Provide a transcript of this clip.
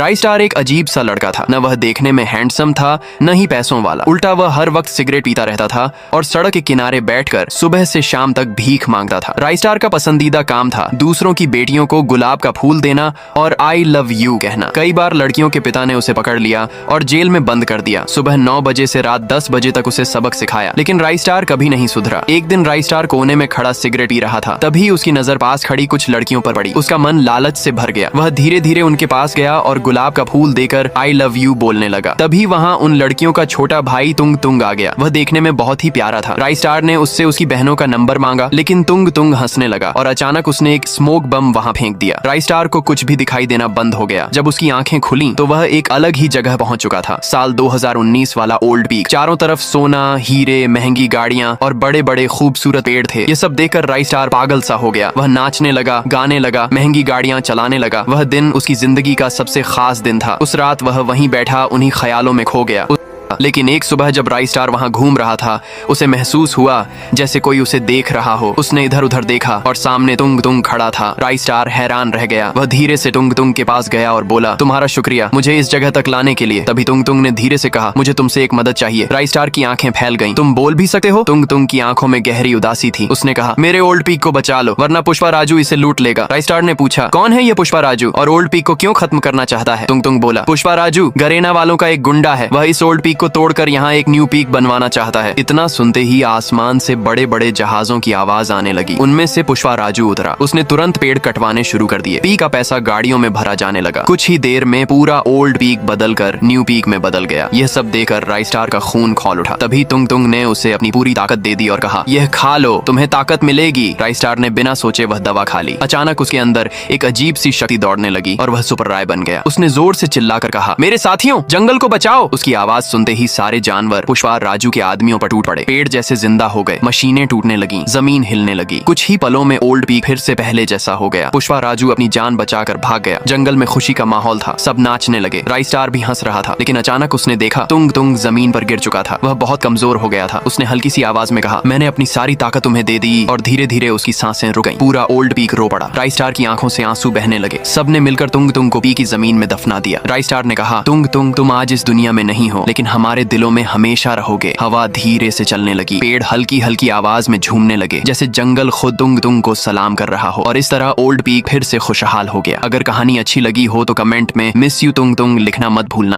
Rice star एक अजीब सा लड़का था। न वह देखने में हैंडसम था, न ही पैसों वाला। उल्टा वह हर वक्त सिगरेट पीता रहता था और सड़क के किनारे बैठकर सुबह से शाम तक भीख मांगता था। राइस स्टार का पसंदीदा काम था दूसरों की बेटियों को गुलाब का फूल देना और आई लव यू कहना। कई बार लड़कियों के पिता ने उसे पकड़ लिया और जेल में बंद कर दिया। सुबह 9 बजे से रात 10 बजे तक उसे सबक सिखाया, लेकिन राइस स्टार कभी नहीं सुधरा। एक दिन राइस स्टार कोने में खड़ा सिगरेट पी रहा था, तभी उसकी नजर पास खड़ी कुछ लड़कियों पर पड़ी। उसका मन लालच से भर गया। वह धीरे धीरे उनके पास गया और गुलाब का फूल देकर आई लव यू बोलने लगा। तभी वहाँ उन लड़कियों का छोटा भाई तुंग तुंग आ गया। वह देखने में बहुत ही प्यारा था। राइस स्टार ने उससे उसकी बहनों का नंबर मांगा, लेकिन तुंग तुंग हंसने लगा और अचानक उसने एक स्मोक बम वहाँ फेंक दिया। राइस स्टार को कुछ भी दिखाई देना बंद हो गया। जब उसकी आंखें खुली तो वह एक अलग ही जगह पहुंच चुका था। साल 2019 वाला ओल्ड पीक। चारों तरफ सोना, हीरे, महंगी गाड़ियां और बड़े बड़े खूबसूरत पेड़ थे। ये सब देखकर राइस स्टार पागल सा हो गया। वह नाचने लगा, गाने लगा, महंगी गाड़ियां चलाने लगा। वह दिन उसकी जिंदगी का सबसे खास दिन था। उस रात वह वहीं बैठा उन्हीं ख्यालों में खो गया। लेकिन एक सुबह जब राइस स्टार वहां घूम रहा था, उसे महसूस हुआ जैसे कोई उसे देख रहा हो। उसने इधर उधर देखा और सामने तुंग तुंग खड़ा था। राइस स्टार हैरान रह गया। वह धीरे से तुंग तुंग के पास गया और बोला, तुम्हारा शुक्रिया मुझे इस जगह तक लाने के लिए। तभी तुंग तुंग ने धीरे से कहा, मुझे तुमसे एक मदद चाहिए। राइस स्टार की आंखें फैल गईं। तुम बोल भी सकते हो? तुंग तुंग की आंखों में गहरी उदासी थी। उसने कहा, मेरे ओल्ड पीक को बचा लो, वरना पुष्पा राजू इसे लूट लेगा। राइस स्टार ने पूछा, कौन है ये पुष्पा राजू और ओल्ड पीक को क्यों खत्म करना चाहता है? तुंग तुंग बोला, पुष्पा राजू गरेना वालों का एक गुंडा है। वह इस ओल्ड पीक को तोड़कर यहाँ एक न्यू पीक बनवाना चाहता है। इतना सुनते ही आसमान से बड़े बड़े जहाजों की आवाज आने लगी। उनमें से पुष्पा राजू उतरा। उसने तुरंत पेड़ कटवाने शुरू कर दिए। पीक का पैसा गाड़ियों में भरा जाने लगा। कुछ ही देर में पूरा ओल्ड पीक बदलकर न्यू पीक में बदल गया। यह सब देखकर राइस स्टार का खून खौल उठा। तभी तुंग तुंग ने उसे अपनी पूरी ताकत दे दी और कहा, यह खा लो, तुम्हें ताकत मिलेगी। राइस स्टार ने बिना सोचे वह दवा खा ली। अचानक उसके अंदर एक अजीब सी शक्ति दौड़ने लगी और वह सुपर राय बन गया। उसने जोर से चिल्लाकर कहा, मेरे साथियों, जंगल को बचाओ। उसकी आवाज सुनते ही सारे जानवर पुष्पा राजू के आदमियों पर टूट पड़े। पेड़ जैसे जिंदा हो गए, मशीनें टूटने लगी, जमीन हिलने लगी। कुछ ही पलों में ओल्ड पीक फिर से पहले जैसा हो गया। पुष्पा राजू अपनी जान बचाकर भाग गया। जंगल में खुशी का माहौल था, सब नाचने लगे। राइस स्टार भी हंस रहा था, लेकिन अचानक उसने देखा तुंग तुंग जमीन पर गिर चुका था। वह बहुत कमजोर हो गया था। उसने हल्की सी आवाज में कहा, मैंने अपनी सारी ताकत तुम्हें दे दी। और धीरे धीरे उसकी सांसें रुक गईं। पूरा ओल्ड पीक रो पड़ा। राइस स्टार की आंखों से आंसू बहने लगे। सबने मिलकर तुंग तुंग को पीक की जमीन में दफना दिया। राइस स्टार ने कहा, तुंग तुंग, तुम आज इस दुनिया में नहीं हो, लेकिन हमारे दिलों में हमेशा रहोगे। हवा धीरे से चलने लगी। पेड़ हल्की हल्की आवाज में झूमने लगे, जैसे जंगल खुद तुंग तुंग को सलाम कर रहा हो। और इस तरह ओल्ड पीक फिर से खुशहाल हो गया। अगर कहानी अच्छी लगी हो तो कमेंट में मिस यू तुंग तुंग लिखना मत भूलना।